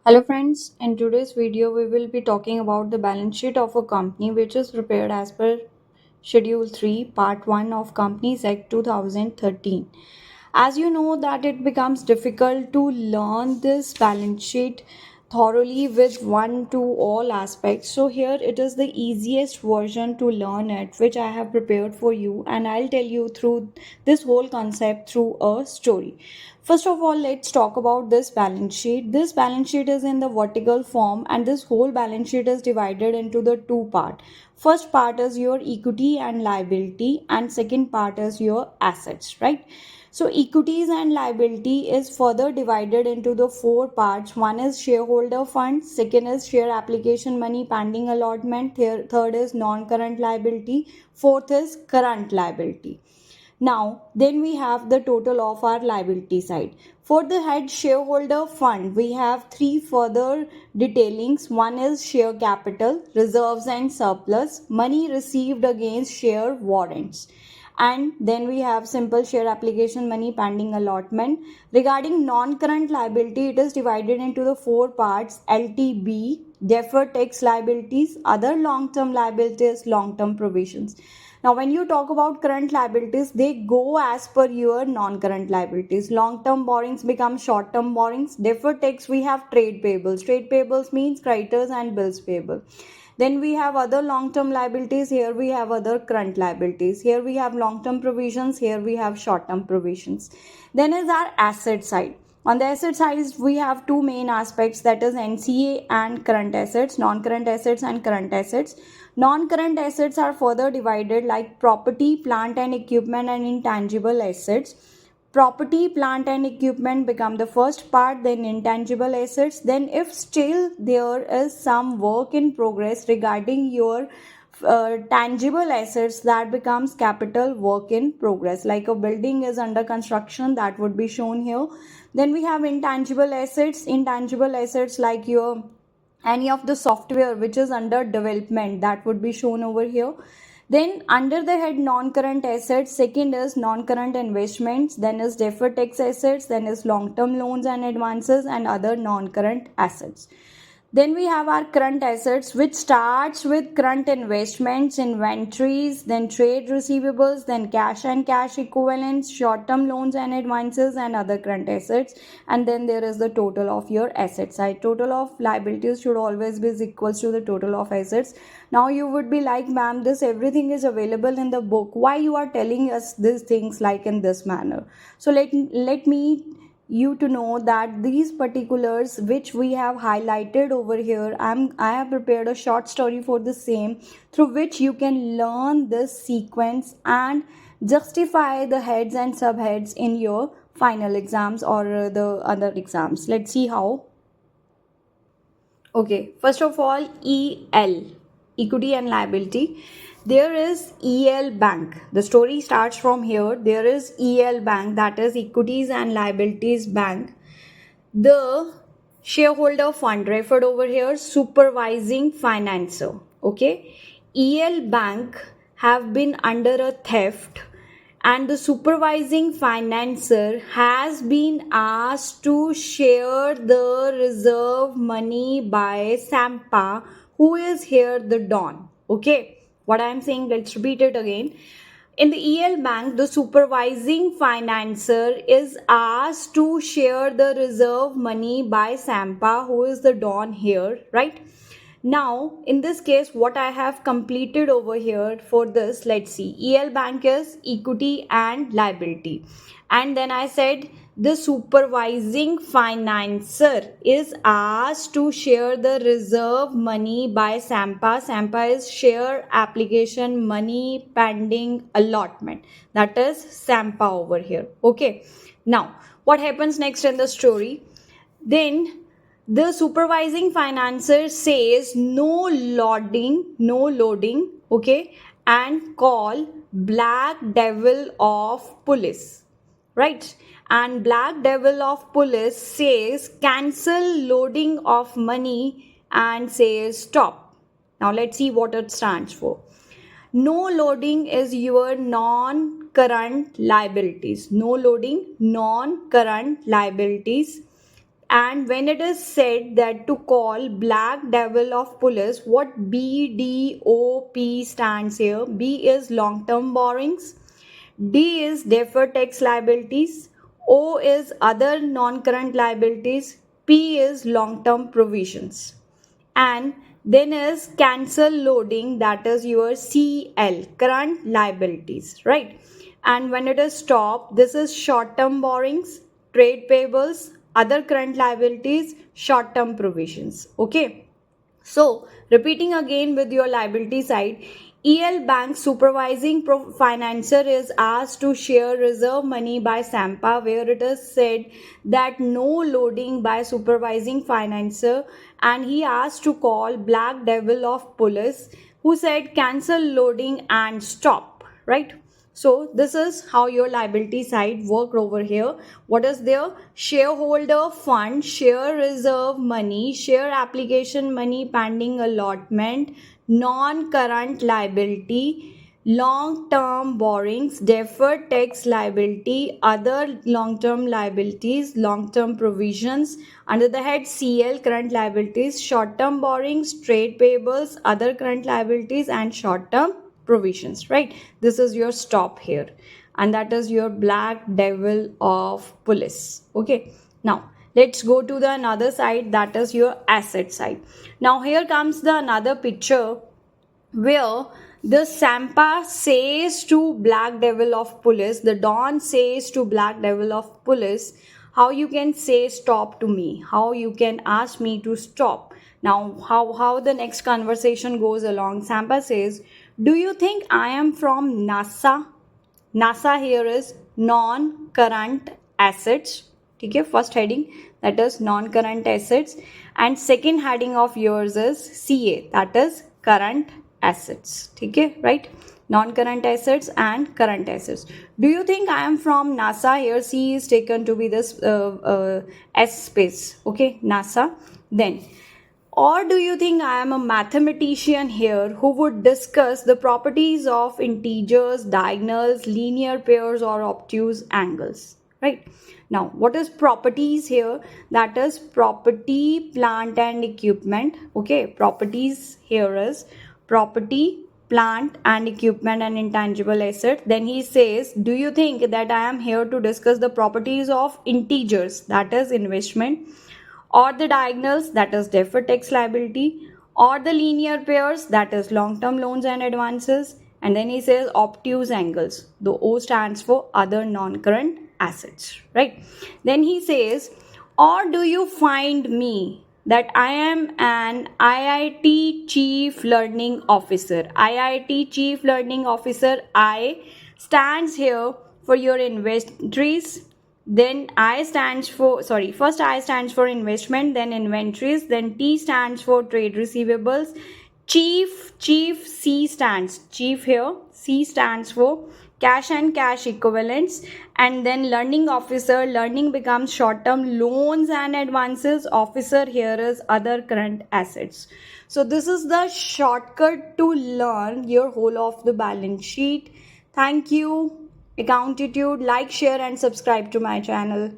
Hello friends, in today's video we will be talking about the balance sheet of a company which is prepared as per Schedule 3 Part 1 of Companies Act 2013. As you know that it becomes difficult to learn this balance sheet thoroughly with one to all aspects. So here it is the easiest version to learn it which I have prepared for you, and I'll tell you through this whole concept through a story. First of all, let's talk about this balance sheet. This balance sheet is in the vertical form, and this whole balance sheet is divided into the two part. First part is your equity and liability, and second part is your assets, right? So equities and liability is further divided into the four parts. One is shareholder funds, second is share application money pending allotment, third is non-current liability, fourth is current liability. Now, then we have the total of our liability side. For the head shareholder fund, we have three further detailings. One is share capital, reserves and surplus, money received against share warrants. And then we have simple share application money pending allotment. Regarding non-current liability, it is divided into the four parts: LTB, deferred tax liabilities, other long-term liabilities, long-term provisions. Now, when you talk about current liabilities, they go as per your non-current liabilities. Long-term borrowings become short-term borrowings. Deferred tax, we have trade payables. Trade payables means creditors and bills payable. Then we have other long-term liabilities. Here we have other current liabilities. Here we have long-term provisions. Here we have short-term provisions. Then is our asset side. On the asset side, we have two main aspects, that is NCA and current assets, non-current assets and current assets. Non-current assets are further divided like property, plant and equipment and intangible assets. Property, plant and equipment become the first part, then intangible assets. Then if still there is some work in progress regarding your tangible assets, that becomes capital work in progress. Like a building is under construction, that would be shown here. Then we have intangible assets. Intangible assets like your any of the software which is under development, that would be shown over here. Then under the head non-current assets, second is non-current investments, then is deferred tax assets, then is long-term loans and advances and other non-current assets. Then we have our current assets, which starts with current investments, inventories, then trade receivables, then cash and cash equivalents, short-term loans and advances and other current assets. And then there is the total of your asset side. Total of liabilities should always be equals to the total of assets. Now you would be like, ma'am, this everything is available in the book. Why you are telling us these things like in this manner? So let me you to know that these particulars which we have highlighted over here, I have prepared a short story for the same, through which you can learn this sequence and justify the heads and subheads in your final exams or the other exams. Let's see how. Okay, first of all, EL, equity and liability. There is EL Bank. The story starts from here. There is EL Bank, that is Equities and Liabilities Bank. The shareholder fund referred over here, supervising financer. Okay, EL Bank have been under a theft, and the supervising financer has been asked to share the reserve money by Sampa, who is here the Don. Okay, what I am saying, let's repeat it again. In the EL Bank, the supervising financer is asked to share the reserve money by Sampa, who is the Don here, right? Now, in this case, what I have completed over here for this, let's see. EL Bank is equity and liability. And then I said the supervising financer is asked to share the reserve money by Sampa. Sampa is share application money pending allotment. That is Sampa over here. Okay. Now, what happens next in the story? Then the supervising financer says no loading, okay, and call Black Devil of Police, right? And Black Devil of Police says cancel loading of money and says stop. Now let's see what it stands for. No loading is your non current liabilities. No loading, non current liabilities. And when it is said that to call Black Devil of Police, what BDOP stands here? B is long term borrowings, D is deferred tax liabilities, O is other non current liabilities, P is long term provisions. And then is cancel loading, that is your CL, current liabilities, right? And when it is stop, this is short term borrowings, trade payables, other current liabilities, short term provisions. Okay. So, repeating again with your liability side, EL Bank supervising financier is asked to share reserve money by SAMPA, where it is said that no loading by supervising financier, and he asked to call Black Devil of Police, who said cancel loading and stop, right? So this is how your liability side worked over here. What is there? Shareholder fund, share reserve money, share application money pending allotment, non-current liability, long-term borrowings, deferred tax liability, other long-term liabilities, long-term provisions. Under the head CL, current liabilities, short-term borrowings, trade payables, other current liabilities, and short-term provisions, right? This is your stop here, and that is your Black Devil of Police. Okay, now let's go to the another side, that is your asset side. Now here comes the another picture where the Sampa says to Black Devil of Police, the Don says to Black Devil of Police, how you can say stop to me, how you can ask me to stop. Now how the next conversation goes along. Sampa says, do you think I am from NASA? NASA here is non-current assets. Okay, first heading, that is non-current assets, and second heading of yours is CA, that is current assets. Okay, right? Non-current assets and current assets. Do you think I am from NASA? Here C is taken to be this S space. Okay, NASA. Then, or do you think I am a mathematician here who would discuss the properties of integers, diagonals, linear pairs, or obtuse angles? Right? Now, what is properties here? That is property, plant, and equipment. Okay, properties here is property, plant, and equipment, and intangible asset. Then he says, do you think that I am here to discuss the properties of integers, that is investment, or the diagonals, that is deferred tax liability, or the linear pairs, that is long-term loans and advances? And then he says obtuse angles. The O stands for other non-current assets, right? Then he says, or do you find me that I am an IIT Chief Learning Officer? IIT Chief Learning Officer, I stands here for your inventories. Then I stands for, first I stands for investment, then inventories, then T stands for trade receivables. Chief C stands, chief here, C stands for cash and cash equivalents. And then learning officer, learning becomes short term loans and advances. Officer here is other current assets. So this is the shortcut to learn your whole of the balance sheet. Thank you. Accountitude, like, share, and subscribe to my channel.